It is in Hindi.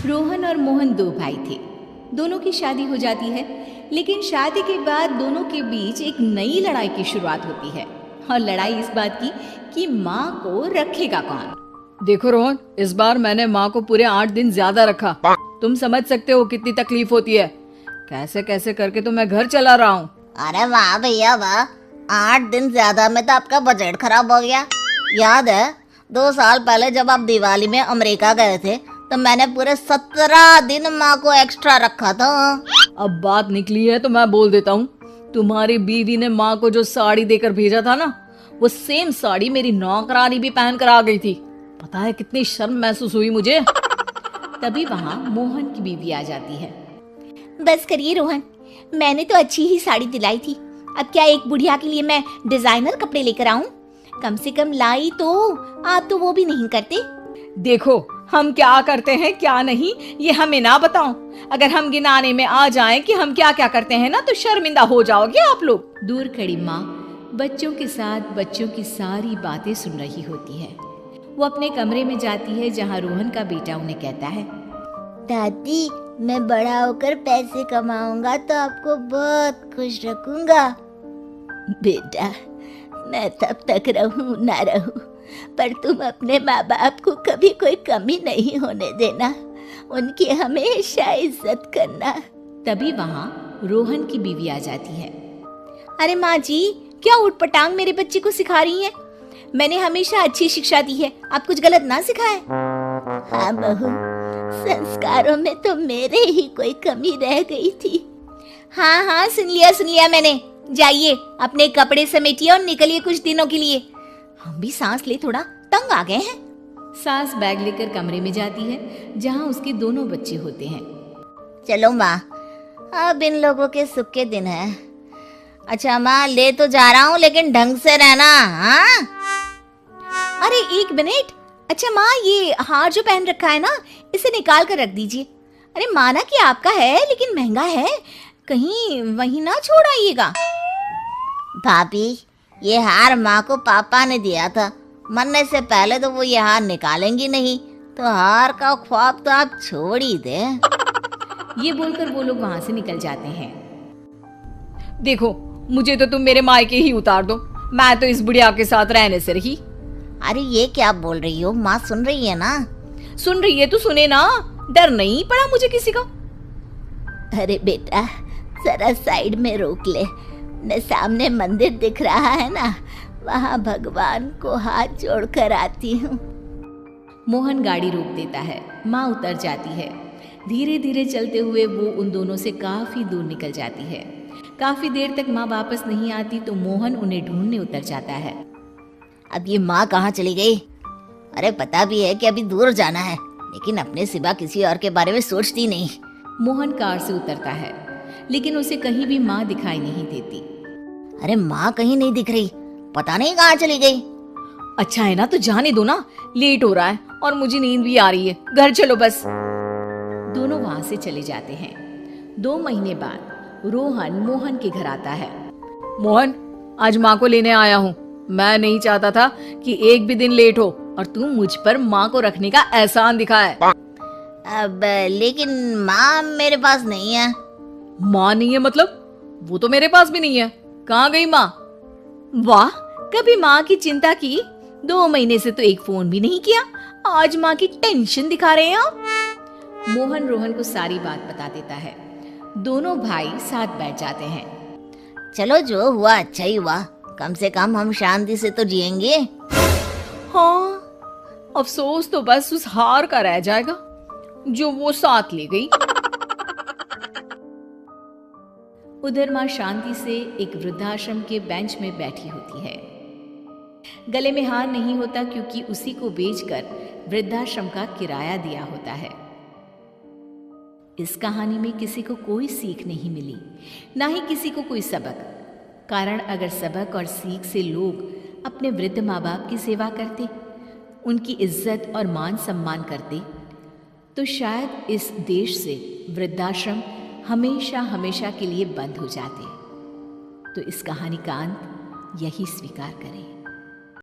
रोहन और मोहन दो भाई थे। दोनों की शादी हो जाती है, लेकिन शादी के बाद दोनों के बीच एक नई लड़ाई की शुरुआत होती है। और लड़ाई इस बात की कि माँ को रखेगा कौन। देखो रोहन, इस बार मैंने माँ को पूरे 8 दिन ज्यादा रखा। तुम समझ सकते हो कितनी तकलीफ होती है। कैसे कैसे करके तो मैं घर चला रहा हूँ। अरे वाह भैया वाह, 8 दिन ज्यादा में तो आपका बजट खराब हो गया। याद है 2 साल पहले जब आप दिवाली में अमेरिका गए थे तो मैंने पूरे 17 दिन माँ को एक्स्ट्रा रखा था। अब बात निकली है तो मैं बोल देता हूँ, तुम्हारी बीवी ने माँ को जो साड़ी देकर भेजा था ना, वो सेम साड़ी मेरी नौकरानी भी पहन कर आ गई थी। पता है कितनी शर्म महसूस हुई मुझे। तभी वहाँ मोहन की बीवी आ जाती है। बस करिए रोहन, मैंने तो अच्छी ही साड़ी दिलाई थी। अब क्या एक बुढ़िया के लिए मैं डिजाइनर कपड़े लेकर आऊं? कम से कम लाई तो। आप तो वो भी नहीं करते। देखो हम क्या करते हैं क्या नहीं, ये हमें ना बताओ। अगर हम गिनाने में आ जाएं कि हम क्या क्या करते हैं ना, तो शर्मिंदा हो जाओगे आप लोग। दूर खड़ी माँ बच्चों के साथ बच्चों की सारी बातें सुन रही होती है। वो अपने कमरे में जाती है जहाँ रोहन का बेटा उन्हें कहता है, दादी मैं बड़ा होकर पैसे कमाऊंगा तो आपको बहुत खुश रखूंगा। बेटा मैं तब तक रहूं ना रहूं, पर तुम अपने माँ बाप को कभी कोई कमी नहीं होने देना, उनकी हमेशा इज्जत करना। तभी वहाँ रोहन की बीवी आ जाती है। अरे माँ जी, क्या उटपटांग मेरे बच्चे को सिखा रही हैं? मैंने हमेशा अच्छी शिक्षा दी है, आप कुछ गलत ना सिखाएं। हाँ बहू, संस्कारों में तो मेरे ही कोई कमी रह गई थी। हाँ हाँ सुन लिया मैंने। जाइए अपने कपड़े समेटिए और निकलिए कुछ दिनों के लिए। हम भी सांस ले, थोड़ा तंग आ गए हैं। सास बैग लेकर कमरे में जाती है जहाँ उसके दोनों बच्चे होते हैं। चलो माँ, अब इन लोगों के सुख के दिन है। अच्छा माँ, ले तो जा रहा हूँ लेकिन ढंग से रहना। हाँ अरे एक मिनट। अच्छा माँ, ये हार जो पहन रखा है ना, इसे निकाल कर रख दीजिए। अरे माना कि आपका है लेकिन महंगा है, कहीं वहीं ना छोड़ आइएगा। भाभी, ये हार माँ को पापा ने दिया था। मरने से पहले तो वो ये हार निकालेंगी नहीं, तो हार का ख्वाब तो आप छोड़ ही दे। ये बोलकर वो लोग वहां से निकल जाते हैं। देखो मुझे तो तुम मेरे मायके ही उतार दो, मैं तो इस बुढ़िया के साथ रहने से रही। अरे ये क्या बोल रही हो? माँ सुन रही है ना। सुन रही है तो सुने ना, डर नहीं पड़ा मुझे किसी का। अरे बेटा जरा साइड में रोक ले, न सामने मंदिर दिख रहा है ना, वहाँ भगवान को हाथ जोड़कर आती हूँ। मोहन गाड़ी रोक देता है। माँ उतर जाती है। धीरे धीरे चलते हुए वो उन दोनों से काफी दूर निकल जाती है। काफी देर तक माँ वापस नहीं आती तो मोहन उन्हें ढूंढने उतर जाता है। अब ये माँ कहाँ चली गई? अरे पता भी है कि अभी दूर जाना है, लेकिन अपने सिवा किसी और के बारे में सोचती नहीं। मोहन कार से उतरता है, लेकिन उसे कहीं भी माँ दिखाई नहीं देती। अरे माँ कहीं नहीं दिख रही, पता नहीं कहाँ चली गई। अच्छा है ना, तो जाने दो ना, लेट हो रहा है और मुझे नींद भी आ रही है, घर चलो बस। दोनों वहां से चले जाते हैं। 2 महीने बाद रोहन मोहन के घर आता है। मोहन, आज माँ को लेने आया हूँ। मैं नहीं चाहता था कि एक भी दिन लेट हो और तू मुझ पर माँ को रखने का एहसान दिखाए। अब लेकिन माँ मेरे पास नहीं है। माँ नहीं है मतलब? वो तो मेरे पास भी नहीं है। कहाँ गई माँ? वाह, कभी माँ की चिंता की? 2 महीने से तो एक फोन भी नहीं किया, आज माँ की टेंशन दिखा रहे हैं आप। मोहन रोहन को सारी बात बता देता है। दोनों भाई साथ बैठ जाते हैं। चलो जो हुआ अच्छा ही हुआ, कम से कम हम शांति से तो जिएंगे। हाँ, अफसोस तो बस उस हार का रह जाएगा जो वो साथ ले गई। उधर माँ शांति से एक वृद्धाश्रम के बेंच में बैठी होती है। गले में हार नहीं होता क्योंकि उसी को बेचकर वृद्धाश्रम का किराया दिया होता है। इस कहानी में किसी को कोई सीख नहीं मिली, ना ही किसी को कोई सबक। कारण अगर सबक और सीख से लोग अपने वृद्ध माँ बाप की सेवा करते, उनकी इज्जत और मान सम्मान करते, तो शायद इस देश से वृद्धाश्रम हमेशा हमेशा के लिए बंद हो जाते। तो इस कहानी का अंत यही स्वीकार करें।